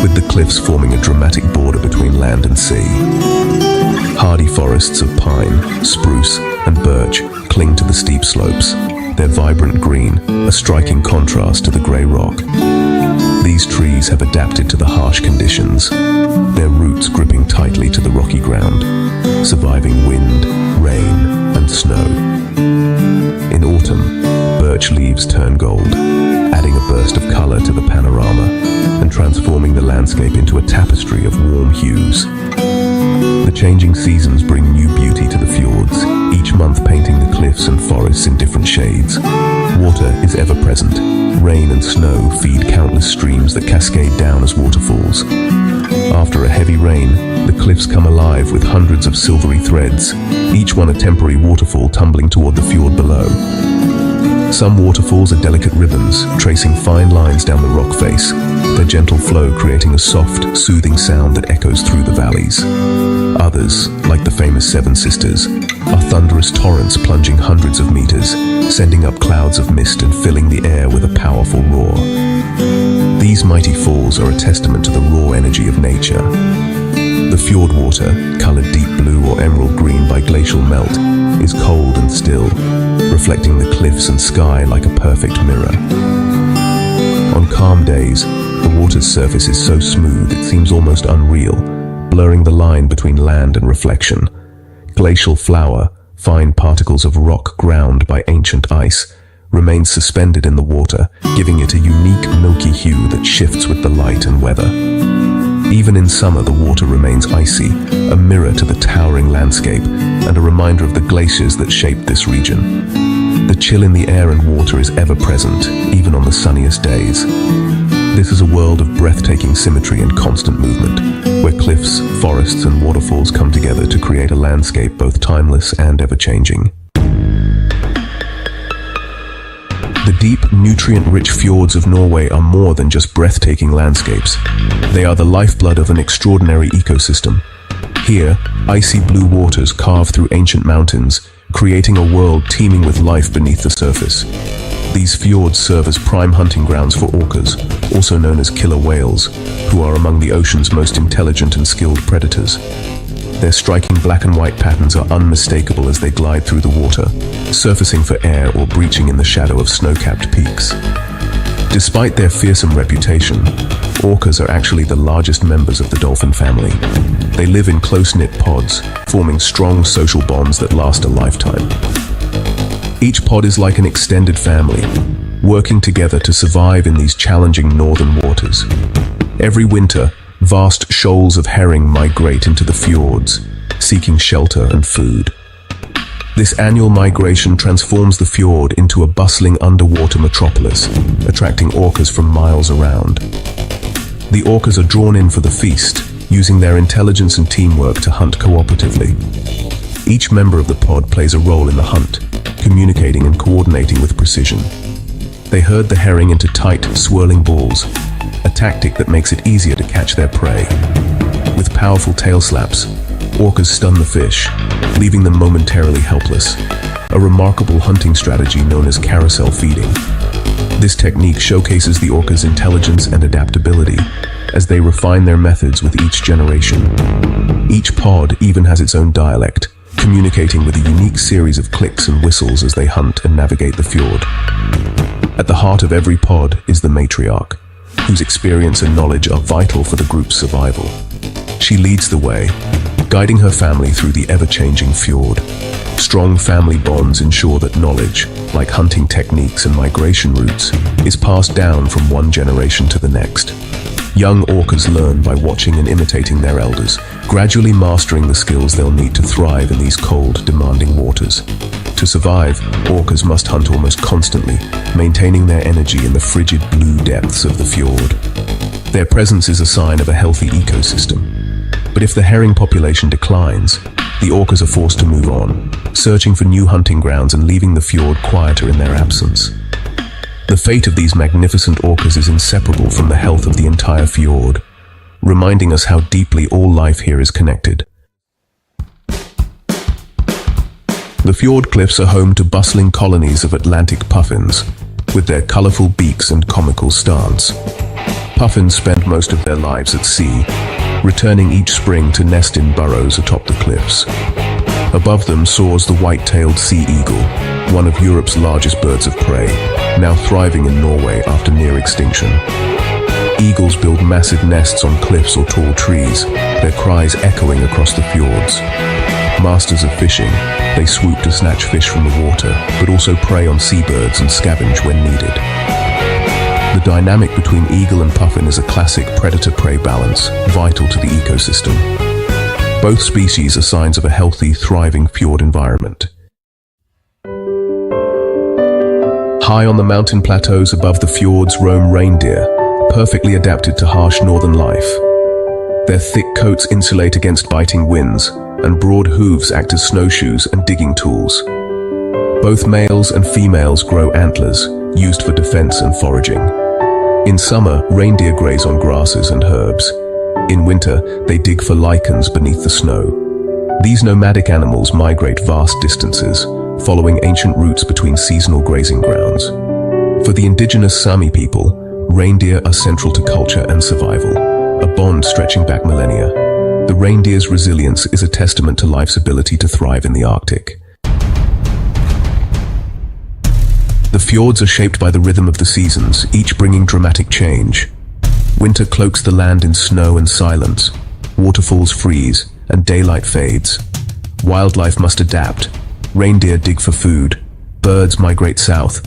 with the cliffs forming a dramatic border between land and sea. Hardy forests of pine, spruce, and birch cling to the steep slopes, their vibrant green a striking contrast to the grey rock. These trees have adapted to the harsh conditions, their roots gripping tightly to the rocky ground, surviving wind, rain, and snow. In autumn, birch leaves turn gold, adding a burst of color to the panorama and transforming the landscape into a tapestry of warm hues. The changing seasons bring new beauty to the fjords, each month painting the cliffs and forests in different shades. Water is ever present. Rain and snow feed countless streams that cascade down as waterfalls. After a heavy rain, the cliffs come alive with hundreds of silvery threads, each one a temporary waterfall tumbling toward the fjord below. Some waterfalls are delicate ribbons, tracing fine lines down the rock face, their gentle flow creating a soft, soothing sound that echoes through the valleys. Others, like the famous Seven Sisters, are thunderous torrents plunging hundreds of meters, sending up clouds of mist and filling the air with a powerful roar. These mighty falls are a testament to the raw energy of nature. The fjord water, colored deep blue or emerald green by glacial melt, is cold and still, reflecting the cliffs and sky like a perfect mirror. On calm days, the water's surface is so smooth it seems almost unreal, blurring the line between land and reflection. Glacial flour, fine particles of rock ground by ancient ice, remain suspended in the water, giving it a unique milky hue that shifts with the light and weather. Even in summer, the water remains icy, a mirror to the towering landscape and a reminder of the glaciers that shaped this region. The chill in the air and water is ever present, even on the sunniest days. This is a world of breathtaking symmetry and constant movement, where cliffs, forests, and waterfalls come together to create a landscape both timeless and ever-changing. The deep, nutrient-rich fjords of Norway are more than just breathtaking landscapes. They are the lifeblood of an extraordinary ecosystem. Here, icy blue waters carve through ancient mountains, creating a world teeming with life beneath the surface. These fjords serve as prime hunting grounds for orcas, also known as killer whales, who are among the ocean's most intelligent and skilled predators. Their striking black and white patterns are unmistakable as they glide through the water, surfacing for air or breaching in the shadow of snow-capped peaks. Despite their fearsome reputation, orcas are actually the largest members of the dolphin family. They live in close-knit pods, forming strong social bonds that last a lifetime. Each pod is like an extended family, working together to survive in these challenging northern waters. Every winter, vast shoals of herring migrate into the fjords, seeking shelter and food. This annual migration transforms the fjord into a bustling underwater metropolis, attracting orcas from miles around. The orcas are drawn in for the feast, using their intelligence and teamwork to hunt cooperatively. Each member of the pod plays a role in the hunt, communicating and coordinating with precision. They herd the herring into tight, swirling balls, a tactic that makes it easier to catch their prey. With powerful tail slaps, orcas stun the fish, leaving them momentarily helpless, a remarkable hunting strategy known as carousel feeding. This technique showcases the orcas' intelligence and adaptability as they refine their methods with each generation. Each pod even has its own dialect, communicating with a unique series of clicks and whistles as they hunt and navigate the fjord. At the heart of every pod is the matriarch, whose experience and knowledge are vital for the group's survival. She leads the way, guiding her family through the ever-changing fjord. Strong family bonds ensure that knowledge, like hunting techniques and migration routes, is passed down from one generation to the next. Young orcas learn by watching and imitating their elders, gradually mastering the skills they'll need to thrive in these cold, demanding waters. To survive, orcas must hunt almost constantly, maintaining their energy in the frigid blue depths of the fjord. Their presence is a sign of a healthy ecosystem. But if the herring population declines, the orcas are forced to move on, searching for new hunting grounds and leaving the fjord quieter in their absence. The fate of these magnificent orcas is inseparable from the health of the entire fjord, reminding us how deeply all life here is connected. The fjord cliffs are home to bustling colonies of Atlantic puffins, with their colorful beaks and comical stance. Puffins spend most of their lives at sea, returning each spring to nest in burrows atop the cliffs. Above them soars the white-tailed sea eagle, one of Europe's largest birds of prey, now thriving in Norway after near extinction. Eagles build massive nests on cliffs or tall trees, their cries echoing across the fjords. Masters of fishing, they swoop to snatch fish from the water, but also prey on seabirds and scavenge when needed. The dynamic between eagle and puffin is a classic predator-prey balance, vital to the ecosystem. Both species are signs of a healthy, thriving fjord environment. High on the mountain plateaus above the fjords roam reindeer, perfectly adapted to harsh northern life. Their thick coats insulate against biting winds, and broad hooves act as snowshoes and digging tools. Both males and females grow antlers, used for defense and foraging. In summer, reindeer graze on grasses and herbs. In winter, they dig for lichens beneath the snow. These nomadic animals migrate vast distances, following ancient routes between seasonal grazing grounds. For the indigenous Sami people, reindeer are central to culture and survival, a bond stretching back millennia. The reindeer's resilience is a testament to life's ability to thrive in the Arctic. The fjords are shaped by the rhythm of the seasons, each bringing dramatic change. Winter cloaks the land in snow and silence. Waterfalls freeze, and daylight fades. Wildlife must adapt. Reindeer dig for food. Birds migrate south.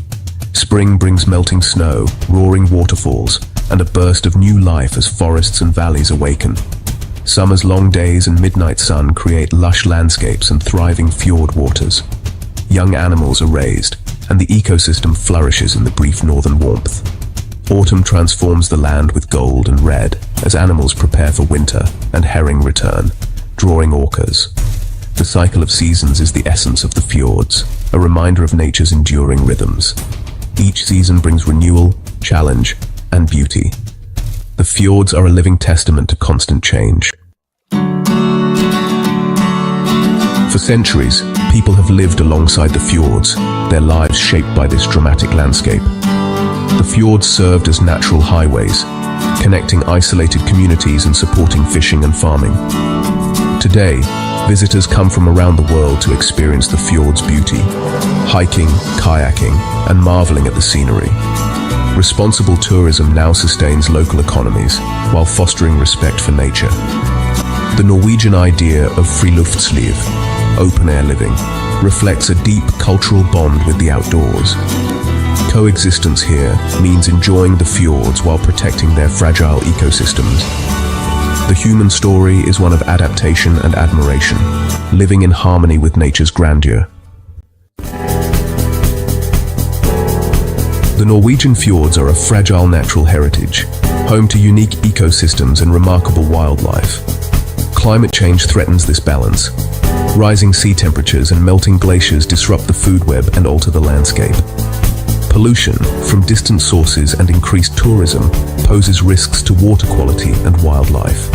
Spring brings melting snow, roaring waterfalls, and a burst of new life as forests and valleys awaken. Summer's long days and midnight sun create lush landscapes and thriving fjord waters. Young animals are raised, and the ecosystem flourishes in the brief northern warmth. Autumn transforms the land with gold and red as animals prepare for winter and herring return, drawing orcas. The cycle of seasons is the essence of the fjords, a reminder of nature's enduring rhythms. Each season brings renewal, challenge, and beauty. The fjords are a living testament to constant change. For centuries, people have lived alongside the fjords, their lives shaped by this dramatic landscape. The fjords served as natural highways, connecting isolated communities and supporting fishing and farming. Today, visitors come from around the world to experience the fjord's beauty, hiking, kayaking, and marveling at the scenery. Responsible tourism now sustains local economies while fostering respect for nature. The Norwegian idea of friluftsliv, open-air living, reflects a deep cultural bond with the outdoors. Coexistence here means enjoying the fjords while protecting their fragile ecosystems. The human story is one of adaptation and admiration, living in harmony with nature's grandeur. The Norwegian fjords are a fragile natural heritage, home to unique ecosystems and remarkable wildlife. Climate change threatens this balance. Rising sea temperatures and melting glaciers disrupt the food web and alter the landscape. Pollution from distant sources and increased tourism poses risks to water quality and wildlife.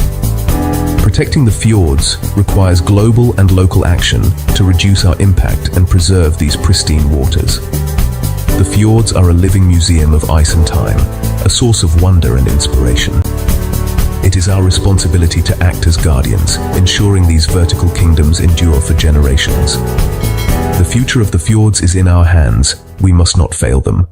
Protecting the fjords requires global and local action to reduce our impact and preserve these pristine waters. The fjords are a living museum of ice and time, a source of wonder and inspiration. It is our responsibility to act as guardians, ensuring these vertical kingdoms endure for generations. The future of the fjords is in our hands. We must not fail them.